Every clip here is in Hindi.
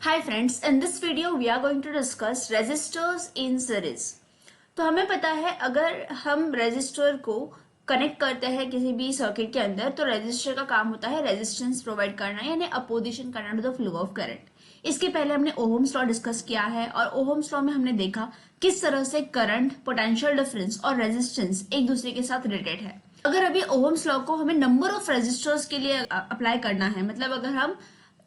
Hi friends, in this video we are going to discuss resistors in series। तो हमें पता है अगर हम रेजिस्टर को कनेक्ट करते हैं किसी भी सर्किट के अंदर तो रेजिस्टर का काम होता है रेजिस्टेंस प्रोवाइड करना यानी अपोजिशन करना to the flow of current. इसके पहले हमने ओहम्स लॉ डिस्कस किया है और ओहम्स लॉ में हमने देखा किस तरह से करंट, पोटेंशियल डिफरेंस और रेजिस्टेंस एक दूसरे के साथ रिलेटेड है। अगर अभी ओहम्स लॉ को हमें नंबर ऑफ रेजिस्टर्स के लिए अप्लाई करना है, मतलब अगर हम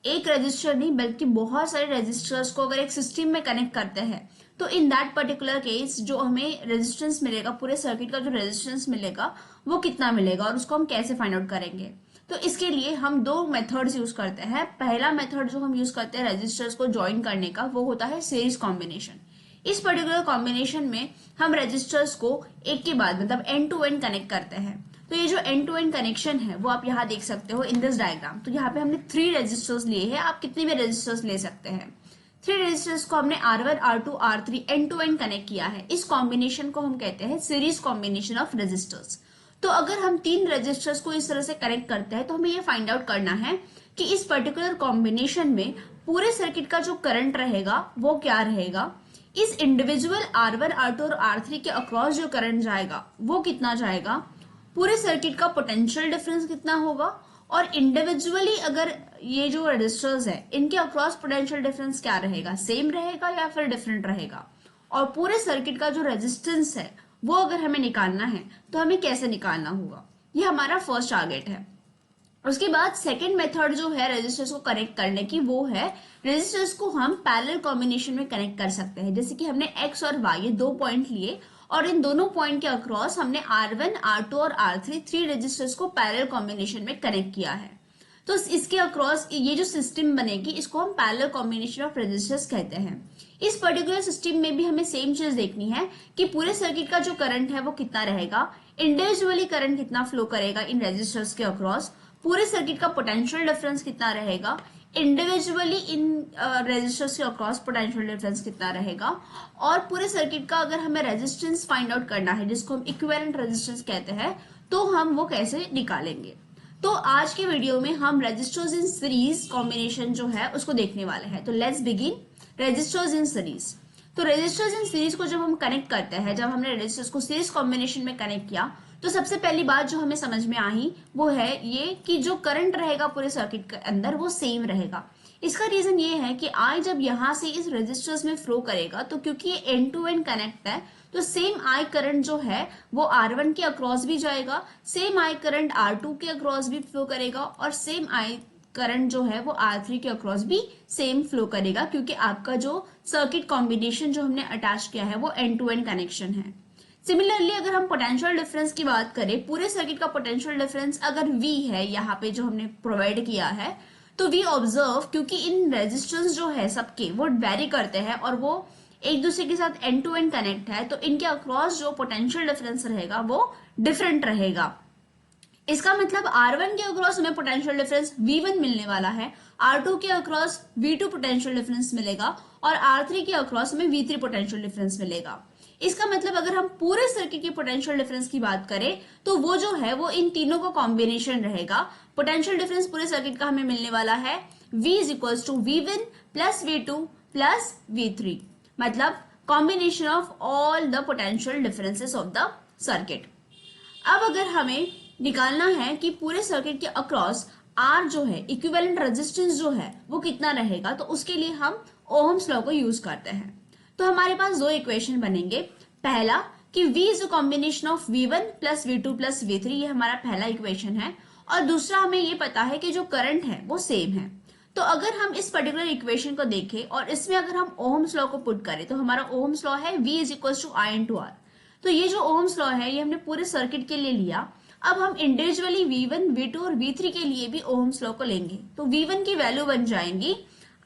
एक रजिस्टर नहीं बल्कि बहुत सारे रजिस्टर्स को अगर एक सिस्टम में कनेक्ट करते हैं तो इन दैट पर्टिकुलर केस जो हमें रेजिस्टेंस मिलेगा, पूरे सर्किट का जो रेजिस्टेंस मिलेगा वो कितना मिलेगा और उसको हम कैसे फाइंड आउट करेंगे। तो इसके लिए हम दो मेथड्स यूज करते हैं। पहला मेथड जो हम यूज करते हैं रेजिस्टर्स को ज्वाइन करने का वो होता है सीरीज कॉम्बिनेशन। इस पर्टिकुलर कॉम्बिनेशन में हम रजिस्टर्स को एक के बाद मतलब एंड टू एंड कनेक्ट करते हैं। तो ये जो एंड टू एंड कनेक्शन है वो आप यहाँ देख सकते हो इन दिस डायग्राम। तो यहाँ पे हमने 3 रेजिस्टर्स लिए हैं, आप कितने भी रेजिस्टर्स ले सकते हैं। 3 रेजिस्टर्स को हमने R1, R2, R3 and to and connect किया है। इस कॉम्बिनेशन को हम कहते हैं सीरीज कॉम्बिनेशन ऑफ रेजिस्टर्स। तो अगर हम 3 रेजिस्टर्स को इस तरह से कनेक्ट करते हैं तो हमें ये फाइंड आउट करना है कि इस पर्टिकुलर कॉम्बिनेशन में पूरे सर्किट का जो करंट रहेगा वो क्या रहेगा, इस इंडिविजुअल R1, R2 और R3 के अक्रॉस जो करंट जाएगा वो कितना जाएगा, पूरे सर्किट का पोटेंशियल डिफरेंस कितना होगा और इंडिविजुअली अगर ये जो रजिस्टर्स है इनके अक्रॉस पोटेंशियल डिफरेंस क्या रहेगा, सेम रहेगा या फिर डिफरेंट रहेगा, और पूरे सर्किट का जो रेजिस्टेंस है वो अगर हमें निकालना है तो हमें कैसे निकालना होगा। ये हमारा फर्स्ट टारगेट है। उसके बाद सेकेंड मेथड जो है रेजिस्टर्स को कनेक्ट करने की वो है रेजिस्टर्स को हम पैरेलल कॉम्बिनेशन में कनेक्ट कर सकते हैं। जैसे कि हमने एक्स और वाई ये 2 पॉइंट लिए और इन दोनों पॉइंट के अक्रॉस हमने R1, R2 और R3 3 रेजिस्टर्स को पैरेलल कॉम्बिनेशन में कनेक्ट किया है। तो इसके अक्रॉस ये जो सिस्टम बनेगी इसको हम पैरेलल कॉम्बिनेशन ऑफ रेजिस्टर्स कहते हैं। इस पर्टिकुलर सिस्टम में भी हमें सेम चीज देखनी है कि पूरे सर्किट का जो करंट है वो कितना रहेगा, इंडिविजुअली करंट कितना फ्लो करेगा इन रेजिस्टर्स के अक्रॉस, पूरे सर्किट का पोटेंशियल डिफरेंस कितना रहेगा, इंडिविजुअली इन रेजिस्टर्स के अक्रॉस पोटेंशियल डिफरेंस कितना रहेगा, और पूरे सर्किट का अगर हमें रेजिस्टेंस फाइंड आउट करना है जिसको हम इक्विवेलेंट रेजिस्टेंस कहते हैं तो हम वो कैसे निकालेंगे। तो आज के वीडियो में हम रेजिस्टर्स इन सीरीज कॉम्बिनेशन जो है उसको देखने वाले हैं। तो let's begin resistors in series. तो रेजिस्टर्स इन सीरीज को जब हम कनेक्ट करते हैं, जब हमने रेजिस्टर्स को सीरीज कॉम्बिनेशन में कनेक्ट किया तो सबसे पहली बात जो हमें समझ में आई वो है ये कि जो करंट रहेगा पूरे सर्किट के अंदर वो सेम रहेगा। इसका रीजन ये है कि आई जब यहां से इस रेजिस्टर्स में फ्लो करेगा तो क्योंकि ये एंड टू एंड कनेक्ट है तो सेम आई करंट जो है वो R1 के अक्रॉस भी जाएगा, सेम आई करंट R2 के अक्रॉस भी फ्लो करेगा और सेम आई करंट जो है वो R3 के अक्रॉस भी सेम फ्लो करेगा, क्योंकि आपका जो सर्किट कॉम्बिनेशन जो हमने अटैच किया है वो एंड टू एंड कनेक्शन है। सिमिलरली अगर हम पोटेंशियल डिफरेंस की बात करें, पूरे सर्किट का पोटेंशियल डिफरेंस अगर V है यहाँ पे जो हमने प्रोवाइड किया है तो V ऑब्जर्व, क्योंकि इन रेजिस्टेंस जो है सबके वो वेरी करते हैं और वो एक दूसरे के साथ एंड टू एंड कनेक्ट है, तो इनके अक्रॉस जो पोटेंशियल डिफरेंस रहेगा वो डिफरेंट रहेगा। इसका मतलब R1 के अक्रॉस हमें पोटेंशियल डिफरेंस V1 मिलने वाला है, R2 के अक्रॉस V2 पोटेंशियल डिफरेंस मिलेगा और R3 के अक्रॉस हमें V3 पोटेंशियल डिफरेंस मिलेगा। इसका मतलब अगर हम पूरे सर्किट के पोटेंशियल डिफरेंस की बात करें तो वो जो है वो इन तीनों का कॉम्बिनेशन रहेगा। पोटेंशियल डिफरेंस पूरे सर्किट का हमें मिलने वाला है V is equal to V1 plus V2 plus V3, मतलब combination of all the potential differences of the circuit. अब अगर हमें निकालना है कि पूरे सर्किट के अक्रॉस R जो है इक्विवेलेंट रेजिस्टेंस जो है वो कितना रहेगा, तो उसके लिए हम ओहम्स लॉ को यूज करते हैं। तो हमारे पास 2 इक्वेशन बनेंगे। पहला कि V is a combination of V1 plus V2 plus V3, ये हमारा पहला इक्वेशन है, और दूसरा हमें ये पता है कि जो करंट है वो सेम है। तो अगर हम इस पर्टिकुलर इक्वेशन को देखें और इसमें अगर हम ओहम्स लॉ को पुट करें तो हमारा ओहम्स लॉ है V is equal to I into R। तो ये जो ओहम्स लॉ है ये हमने पूरे सर्किट के लिए लिया। अब हम इंडिविजुअली V1, V2 और V3 के लिए भी ओहम्स लॉ को लेंगे। तो V1 की वैल्यू बन जाएंगी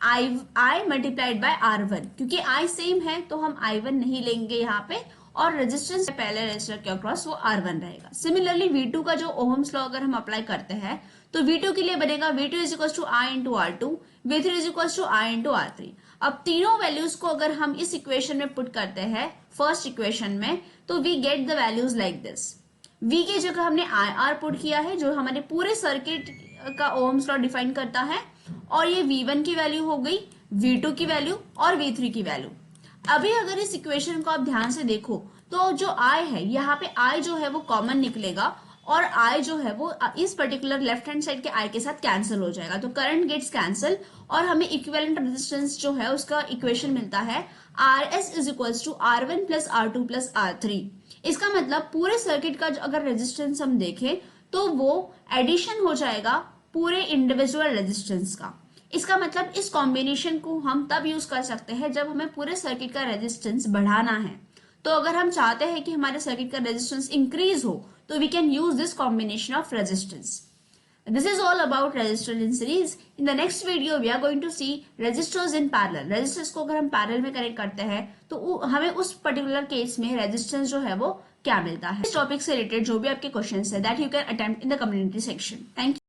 I मल्टीप्लाइड बाय R1, क्योंकि I सेम है तो हम I1 नहीं लेंगे यहाँ पे, और रेजिस्टेंस पहले रेजिस्टर के अक्रॉस वो R1 रहेगा। सिमिलरली V2 का जो ओहम्स लॉ अगर हम अप्लाई करते हैं तो V2 के लिए बनेगा V2 is equal to I into R2, V3 is equal to I into R3। अब तीनों वैल्यूज को अगर हम इस इक्वेशन में पुट करते हैं फर्स्ट इक्वेशन में तो we get the values like this. V की जगह हमने IR पुट किया है जो हमारे पूरे सर्किट का ओहम्स लॉ डिफाइन करता है, और ये V1 की वैल्यू हो गई, V2 की वैल्यू और V3 की वैल्यू। अभी अगर इस इक्वेशन को आप ध्यान से देखो तो जो I है, यहाँ पे I जो है वो कॉमन निकलेगा और I जो है वो इस पर्टिकुलर लेफ्ट हैंड साइड के I के साथ कैंसिल हो जाएगा, तो करंट गेट्स कैंसिल और हमें इक्विवेलेंट रेजिस्टेंस जो है उसका इक्वेशन मिलता है RS is equals to R1 plus R2 plus R3। इसका मतलब पूरे सर्किट का अगर रेजिस्टेंस हम देखें तो वो एडिशन हो जाएगा पूरे इंडिविजुअल रेजिस्टेंस का। इसका मतलब इस कॉम्बिनेशन को हम तब यूज कर सकते हैं जब हमें पूरे सर्किट का रेजिस्टेंस बढ़ाना है। तो अगर हम चाहते हैं कि हमारे सर्किट का रेजिस्टेंस इंक्रीज हो तो we can use this combination of resistance. This is all about resistor in series. In the next video, we are going to see resistors in parallel. Resistors को अगर हम पैरेलल में कनेक्ट करते हैं तो हमें उस पर्टिकुलर केस में रेजिस्टेंस जो है वो क्या मिलता है। इस टॉपिक से रिलेटेड जो भी आपके क्वेश्चंस है that you can attempt in the community section. Thank you.